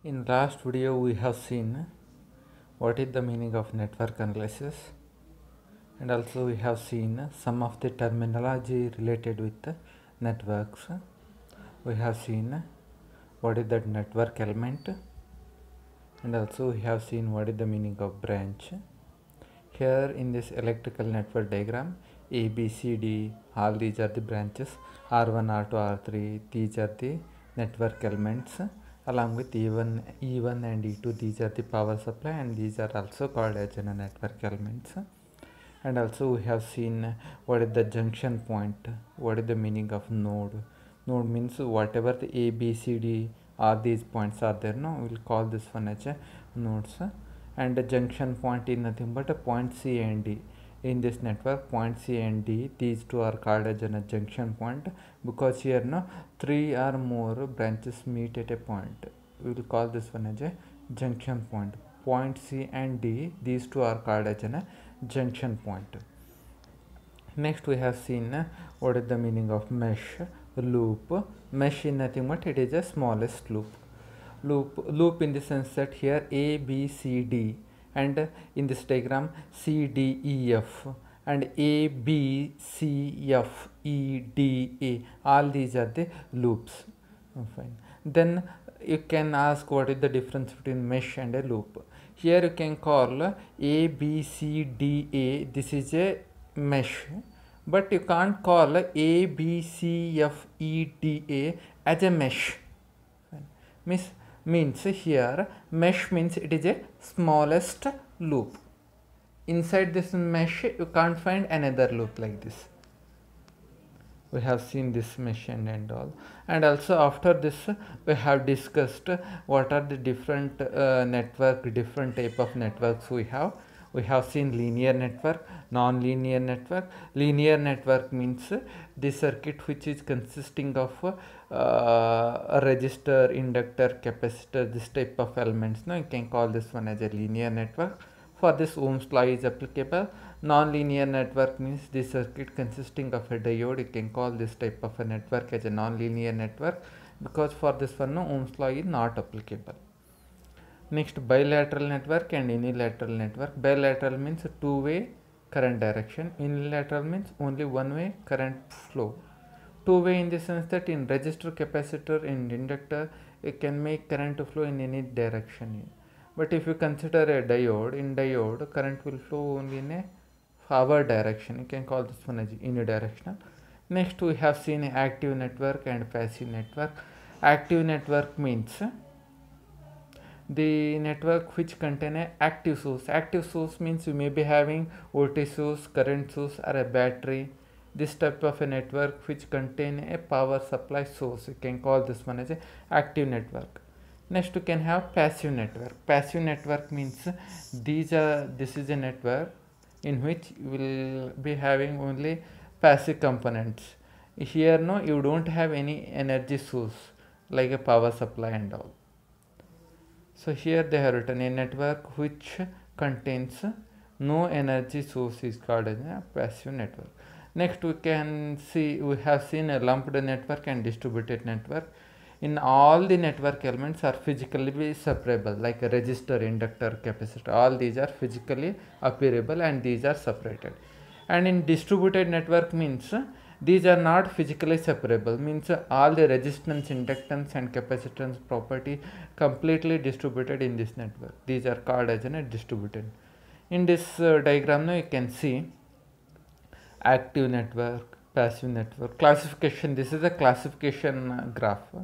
In last video we have seen what is the meaning of network analysis, and also we have seen some of the terminology related with networks. We have seen what is the network element, and also we have seen what is the meaning of branch. Here in this electrical network diagram, A, B, C, D, all these are the branches. R1, R2, R3, these are the network elements, along with E1 and E2, these are the power supply, and these are also called as network elements. And also we have seen what is the junction point, what is the meaning of node. Node means whatever the A, B, C, D, all these points are there, no, we will call this one as nodes. And the junction point is nothing but a point C and D. In this network, point C and D, these two are called as a junction point, because here no three or more branches meet at a point. We will call this one as a junction point. Point C and D, these two are called as a junction point. Next we have seen what is the meaning of mesh, loop. Mesh is nothing but it is a smallest loop. Loop in the sense that here A, B, C, D, and in this diagram C, D, E, F, and A, B, C, F, E, D, A, all these are the loops. Fine. Then you can ask what is the difference between mesh and a loop. Here you can call A, B, C, D, A, this is a mesh, but you can't call A, B, C, F, E, D, A as a mesh. Means here mesh means it is a smallest loop. Inside this mesh you can't find another loop like this. We have seen this mesh and all, and also after this we have discussed what are the different different type of networks we have. We have seen linear network, non-linear network. Linear network means the circuit which is consisting of a resistor, inductor, capacitor, this type of elements. Now you can call this one as a linear network. For this Ohm's law is applicable. Non-linear network means the circuit consisting of a diode. You can call this type of a network as a non-linear network, because for this one no Ohm's law is not applicable. Next, bilateral network and unilateral network. Bilateral means two-way current direction. Unilateral means only one-way current flow. Two-way in the sense that in resistor, capacitor, and inductor you can make current to flow in any direction. But if you consider a diode, in diode current will flow only in a forward direction. You can call this one as unidirectional. Next we have seen active network and passive network. Active network means the network which contain a active source. Active source means you may be having voltage source, current source, or a battery. This type of a network which contain a power supply source, you can call this one as a active network. Next you can have passive network. Passive network means this is a network in which you will be having only passive components. Here no, you don't have any energy source like a power supply and all. So here they have written a network which contains no energy source is called as a passive network. Next we have seen a lumped network and distributed network. In all the network elements are physically separable, like a resistor, inductor, capacitor, all these are physically appearable and these are separated. And in distributed network means these are not physically separable, means all the resistance, inductance and capacitance property completely distributed in this network. These are called as a distributed. In this diagram now you can see active network, passive network, classification. This is a classification graph.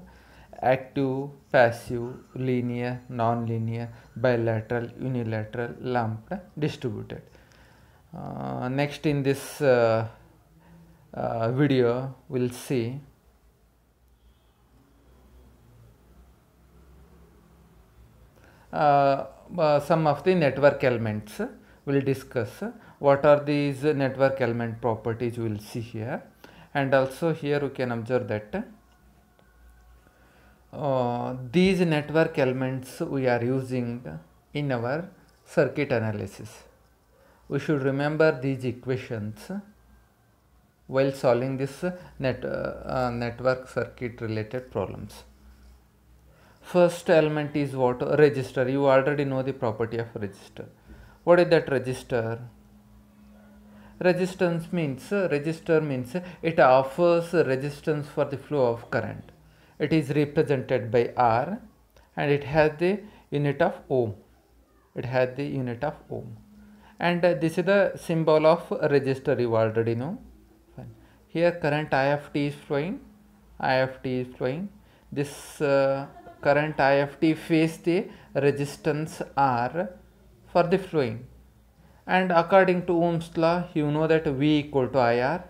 Active, passive, linear, non-linear, bilateral, unilateral, lumped, distributed. Next in this video we'll see some of the network elements. We'll discuss what are these network element properties, we will see here. And also here we can observe that these network elements we are using in our circuit analysis. We should remember these equations while solving this network circuit related problems. First element is what? Resistor. You already know the property of resistor. What is that resistor? Resistor means it offers resistance for the flow of current. It is represented by R and it has the unit of ohm. It has the unit of ohm. And this is the symbol of resistor, you already know. Fine. Here current I of t is flowing. I of t is flowing. This current I of t face the resistance R for the flowing. And according to Ohm's law, you know that V equal to IR.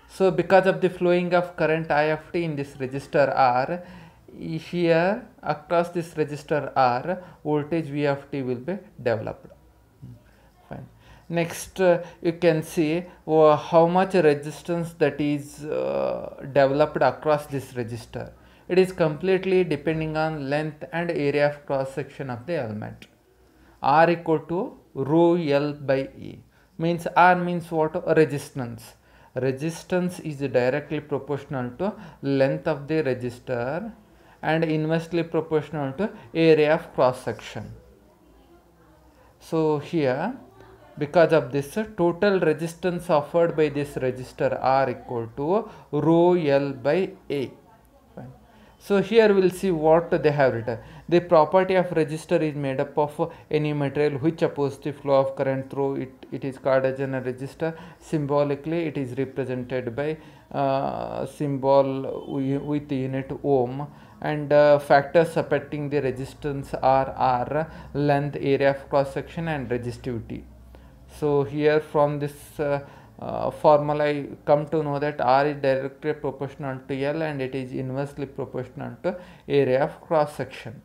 So because of the flowing of current I of t in this resistor R, here across this resistor R, voltage V of t will be developed. Fine. Next, you can see how much resistance that is developed across this resistor. It is completely depending on length and area of cross section of the element. R equal to rho L by E. Means R means what? Resistance. Resistance is directly proportional to length of the resistor and inversely proportional to area of cross section. So here, because of this, total resistance offered by this resistor R equal to rho L by A. Fine. So here we'll see what they have written. The property of resistor is made up of any material which opposes the flow of current through it. It is called as a resistor. Symbolically, it is represented by symbol with unit ohm, and factors affecting the resistance are length, area of cross section, and resistivity. So here from this formula I come to know that R is directly proportional to L and it is inversely proportional to area of cross section.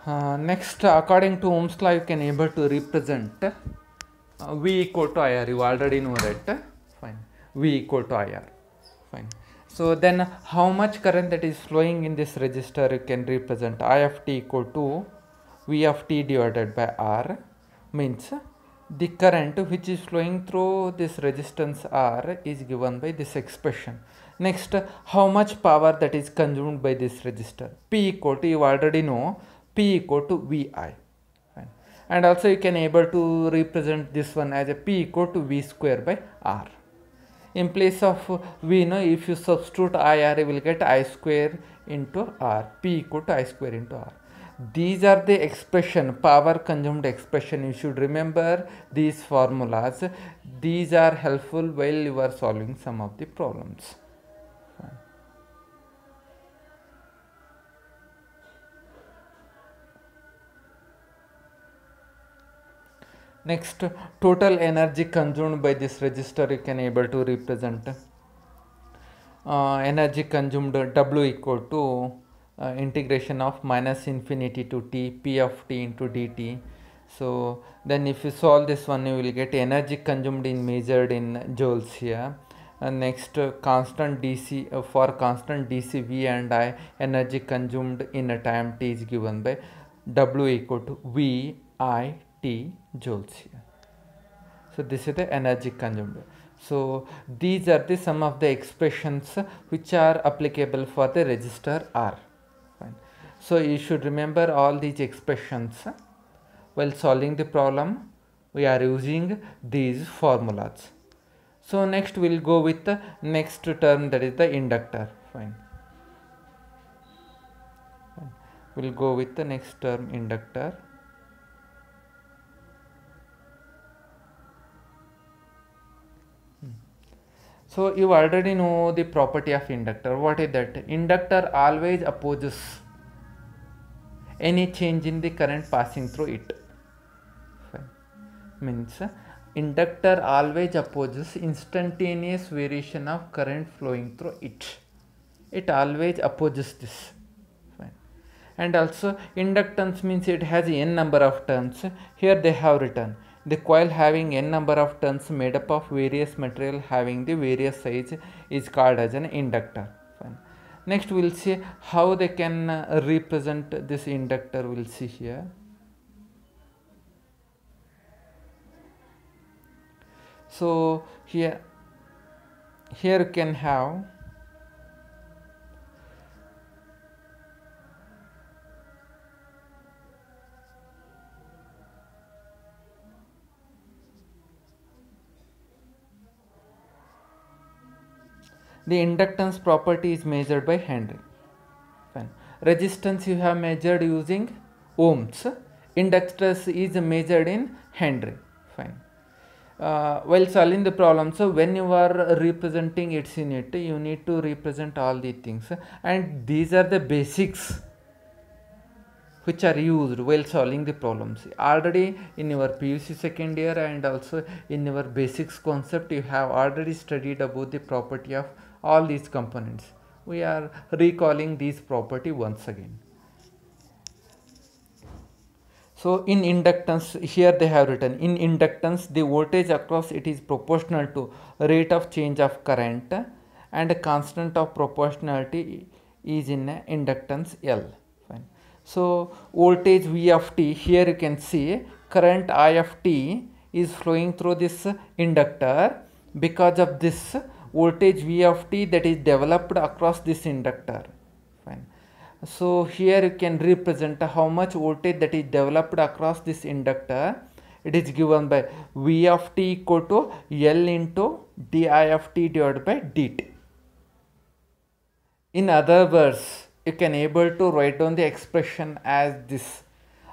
Next, according to Ohm's law, you can able to represent V equal to IR. You already know that. Fine. V equal to IR. Fine. So then, how much current that is flowing in this resistor you can represent? I of t equal to V of t divided by R. Means the current which is flowing through this resistance R is given by this expression. Next, how much power that is consumed by this resistor? P equal to, you already know, P equal to VI. Fine. And also you can able to represent this one as a P equal to V square by R. In place of V, if you substitute IR, you will get I square into R. P equal to I square into R. These are the expression, power consumed expression. You should remember these formulas. These are helpful while you are solving some of the problems. Next, total energy consumed by this resistor you can able to represent. Energy consumed, W equal to integration of minus infinity to t, P of t into dt. So then if you solve this one, you will get energy consumed in measured in joules here. Next, constant DC, for constant DC V and I, energy consumed in a time t is given by W equal to V I T joules here. So this is the energy consumed. So these are the some of the expressions which are applicable for the resistor R. Fine. So you should remember all these expressions while solving the problem. We are using these formulas. So next we will go with the next term, that is the inductor. Fine. We will go with the next term, inductor. So you already know the property of inductor. What is that? Inductor always opposes any change in the current passing through it. Fine. Means inductor always opposes instantaneous variation of current flowing through it. It always opposes this. Fine. And also inductance means it has n number of turns. Here they have written the coil having n number of turns made up of various material having the various size is called as an inductor. Fine. Next we'll see how they can represent this inductor. We'll see here. So here you can have the inductance property is measured by Henry. Fine. Resistance you have measured using ohms. Inductance is measured in Henry. Fine. While solving the problem, so when you are representing its unit, you need to represent all the things, and these are the basics which are used while solving the problems. Already in your PUC second year and also in your basics concept, you have already studied about the property of all these components. We are recalling these property once again. So in inductance, here they have written, in inductance the voltage across it is proportional to rate of change of current, and a constant of proportionality is in inductance L. Fine. So voltage V of t, here you can see current I of t is flowing through this inductor. Because of this voltage V of t that is developed across this inductor. Fine. So here you can represent how much voltage that is developed across this inductor. It is given by V of t equal to L into di of t divided by dt. In other words, you can able to write down the expression as this: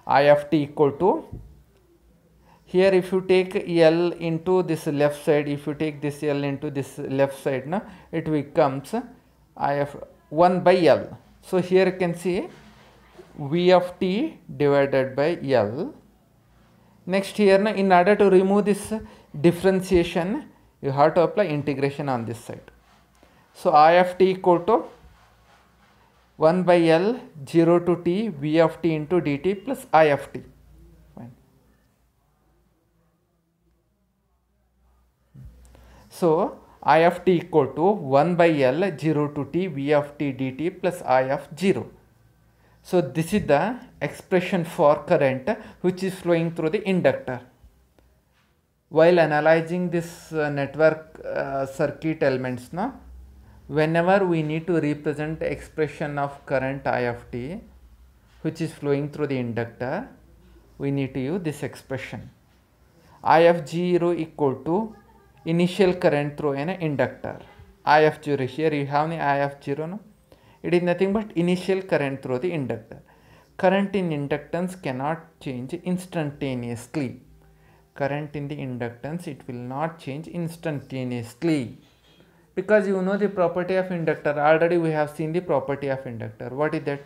I of t equal to, here if you take L into this left side, if you take this L into this left side, now it becomes I of 1 by L. So here you can see V of t divided by L. Next here, now in order to remove this differentiation, you have to apply integration on this side. So I of t equal to 1 by L 0 to t V of t into dt plus I of t. Fine. So I of t equal to 1 by L 0 to t V of t dt plus I of 0. So this is the expression for current which is flowing through the inductor. While analyzing this network circuit elements, now whenever we need to represent the expression of current I of t which is flowing through the inductor, we need to use this expression. I of 0 equal to initial current through an inductor. I of 0, here you have the I of 0, no? It is nothing but initial current through the inductor. Current in inductance cannot change instantaneously. Current in the inductance, it will not change instantaneously. Because you know the property of inductor, already we have seen the property of inductor. What is that?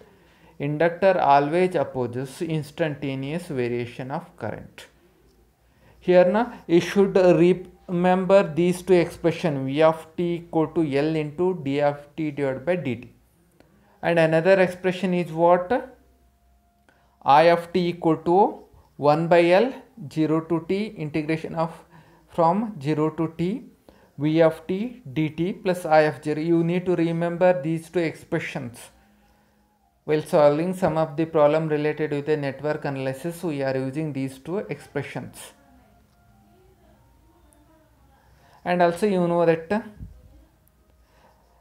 Inductor always opposes instantaneous variation of current. Here now you should remember these two expressions, V of t equal to L into d of t divided by dt. And another expression is what? I of t equal to 1 by L 0 to t integration of from 0 to t V of t dt plus I of 0. You need to remember these two expressions. While solving some of the problem related with the network analysis, we are using these two expressions. And also you know that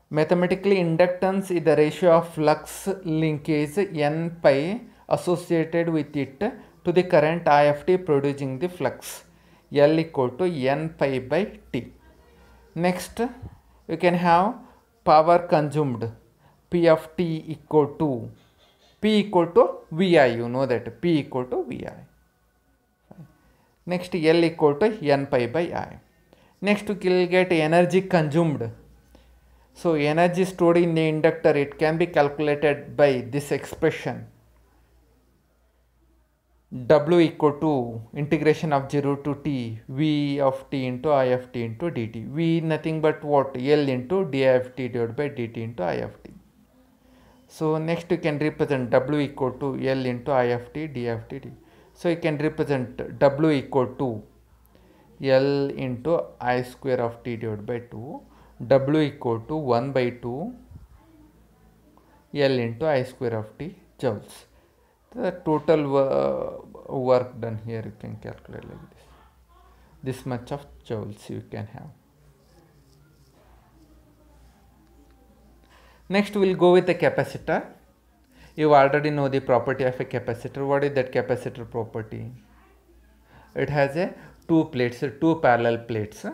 mathematically inductance is the ratio of flux linkage n pi associated with it to the current I of t producing the flux, L equal to n pi by t. Next you can have power consumed, P of t equal to Vi, you know that P equal to Vi. Next L equal to n pi by I. Next we will get energy consumed. So energy stored in the inductor, it can be calculated by this expression, W equal to integration of 0 to t V of t into I of t into dt. V nothing but what? L into di of t divided by dt into I of t. So next you can represent W equal to L into I of t d of t dt. So you can represent W equal to L into I square of t divided by 2, W equal to 1 by 2 L into I square of T joules. The total work done here you can calculate like this. This much of joules you can have. Next we will go with the capacitor. You already know the property of a capacitor. What is that capacitor property? It has a two parallel plates.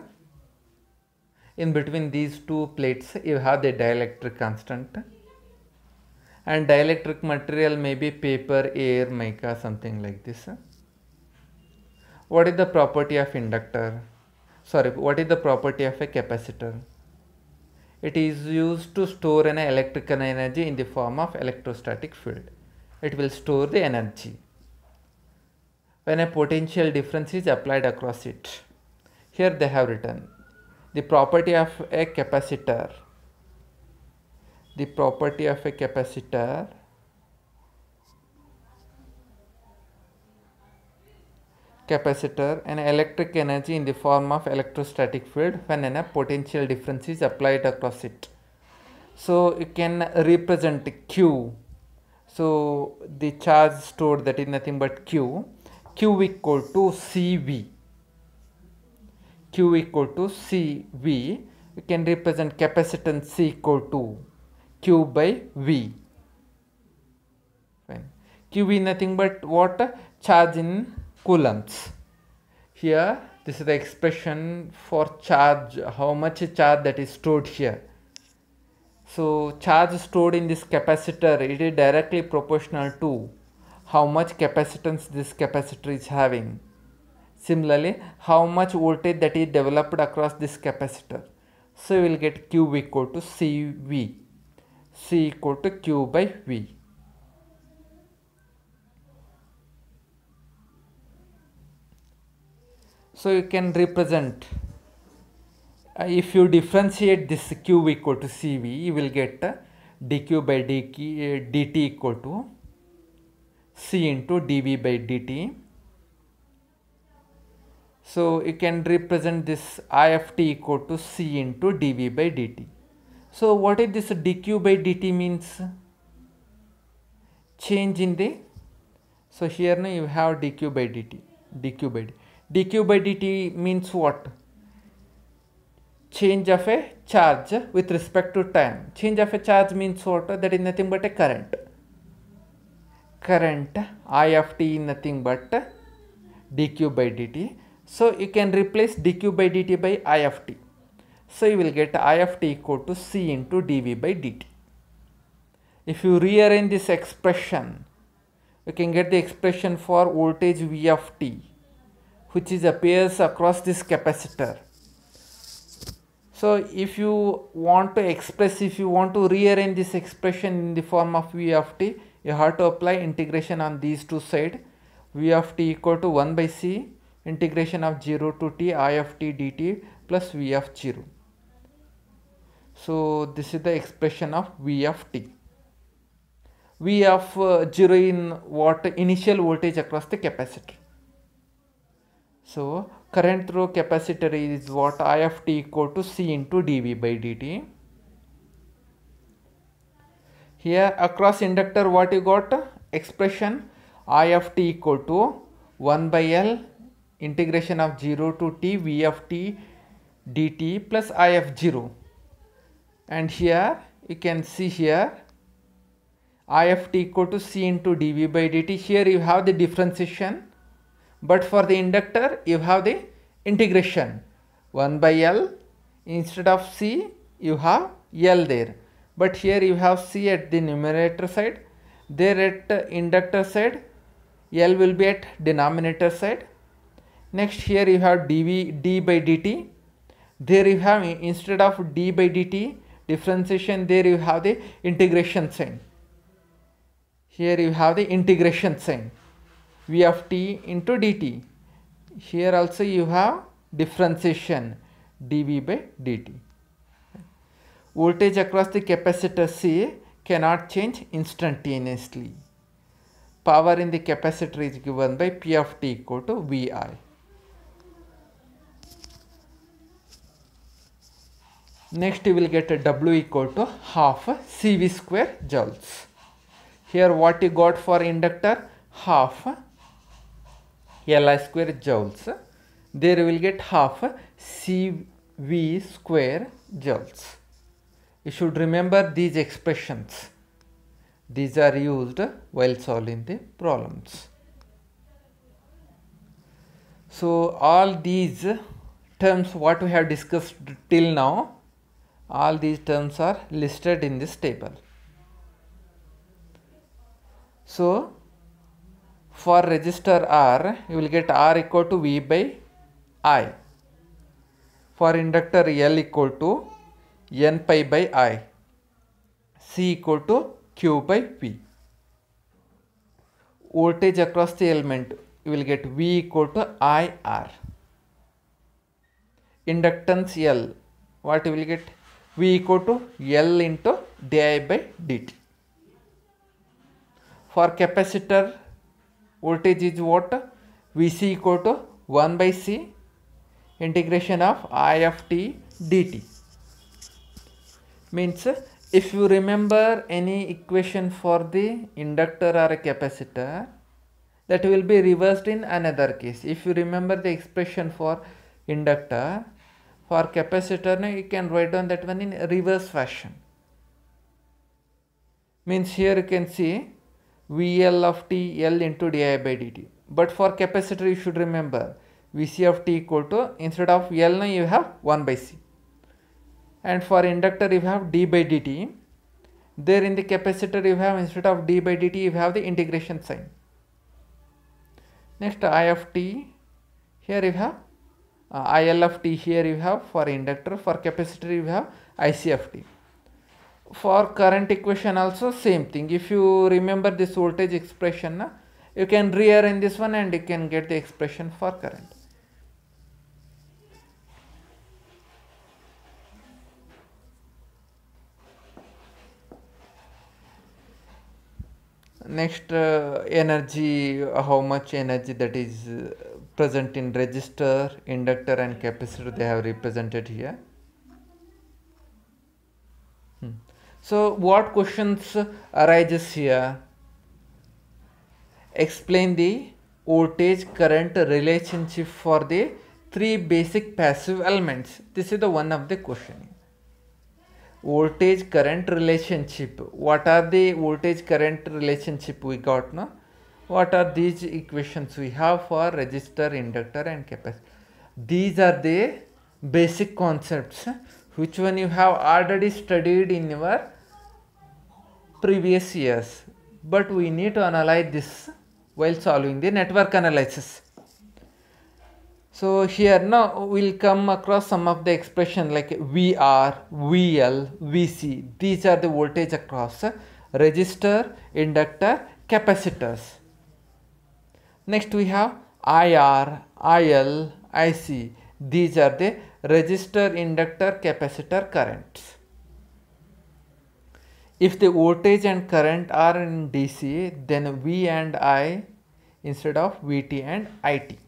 In between these two plates you have the dielectric constant, and dielectric material may be paper, air, mica, something like this. What is the property of inductor? Sorry, what is the property of a capacitor? It is used to store an electrical energy in the form of electrostatic field. It will store the energy when a potential difference is applied across it. Here they have written the property of a capacitor. The property of a capacitor an electric energy in the form of electrostatic field when a potential difference is applied across it. So you can represent Q. So the charge stored, that is nothing but Q equal to CV. Q equal to CV. You can represent capacitance C equal to Q by V. Fine. Q is nothing but what? Charge in coulombs. Here this is the expression for charge, how much charge that is stored here. So charge stored in this capacitor, it is directly proportional to how much capacitance this capacitor is having. Similarly, how much voltage that is developed across this capacitor. So you will get Q equal to CV. C equal to Q by V. So you can represent, if you differentiate this Q equal to CV, you will get dQ by dt equal to C into dV by dt. So you can represent this I of t equal to C into dV by dt. So what is this dQ by dt means? Change in the, so here now you have dQ by dt, dQ by dt means what? Change of a charge with respect to time. Change of a charge means what? That is nothing but a current. Current I of t is nothing but dQ by dt. So you can replace dQ by dt by I of t. So you will get I of t equal to C into dV by dt. If you rearrange this expression, you can get the expression for voltage V of t, which is appears across this capacitor. So if you want to express, if you want to rearrange this expression in the form of V of t, you have to apply integration on these two sides. V of t equal to 1 by C integration of 0 to t I of t dt plus V of 0. So this is the expression of V of t. V of 0 in what? Initial voltage across the capacitor. So current through capacitor is what? I of t equal to C into dV by dt. Here across inductor what you got? Expression I of t equal to 1 by L integration of 0 to t V of t dt plus I of 0. And here you can see here I of t equal to C into dV by dt. Here you have the differentiation, but for the inductor you have the integration. 1 by L, instead of C you have L there, but here you have C at the numerator side, there at inductor side L will be at denominator side. Next here you have dV d by dt, there you have instead of d by dt differentiation, there you have the integration sign. Here you have the integration sign, V of t into dt. Here also you have differentiation, dV by dt. Voltage across the capacitor C cannot change instantaneously. Power in the capacitor is given by P of t equal to VI. Next you will get a W equal to half CV square joules. Here what you got for inductor? Half Li square joules. There you will get half CV square joules. You should remember these expressions. These are used while solving the problems. So all these terms what we have discussed till now, all these terms are listed in this table. So for resistor R, you will get R equal to V by I. For inductor L equal to N pi by I. C equal to Q by V. Voltage across the element, you will get V equal to IR. Inductance L, what you will get? V equal to L into di by dt. For capacitor, voltage is what? Vc equal to 1 by C integration of I of t dt. Means if you remember any equation for the inductor or a capacitor, that will be reversed in another case. If you remember the expression for inductor, for capacitor, now you can write down that one in reverse fashion. Means here you can see VL of t L into di by dt. But for capacitor you should remember Vc of t equal to, instead of L now you have 1 by C. And for inductor you have d by dt. There in the capacitor you have, instead of d by dt you have the integration sign. Next I of t, here you have IL of t, here you have for inductor. For capacitor you have IC of t. For current equation also same thing. If you remember this voltage expression, you can rearrange this one and you can get the expression for current. Next energy, how much energy that is present in resistor, inductor and capacitor, they have represented here. So what questions arises here? Explain the voltage current relationship for the three basic passive elements. This is the one of the question. Voltage current relationship. What are the voltage current relationship we got now? What are these equations we have for resistor, inductor and capacitor? These are the basic concepts which one you have already studied in your previous years, but we need to analyze this while solving the network analysis. So here now we'll come across some of the expression like VR, VL, VC. These are the voltage across resistor, inductor, capacitors. Next we have IR, IL, IC. These are the resistor, inductor, capacitor currents. If the voltage and current are in DC, then V and I instead of VT and IT.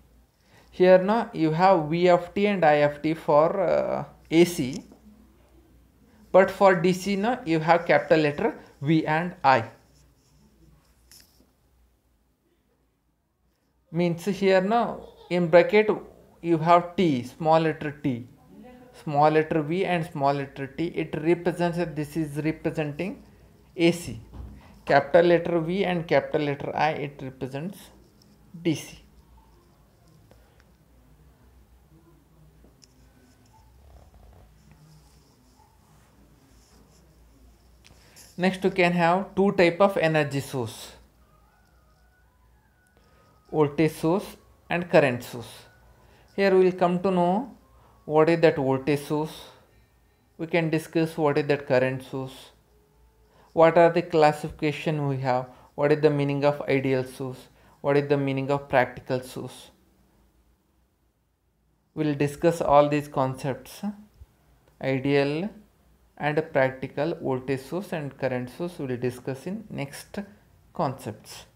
Here now you have V of t and I of t for AC, but for DC now you have capital letter V and I. Means here now in bracket you have T, small letter T, small letter V and small letter T. It represents that this is representing AC. Capital letter V and capital letter I, it represents DC. Next, you can have two type of energy source, voltage source and current source. Here we will come to know what is that voltage source. We can discuss what is that current source. What are the classification we have? What is the meaning of ideal source? What is the meaning of practical source? We will discuss all these concepts. Ideal and practical voltage source and current source we will discuss in next concepts.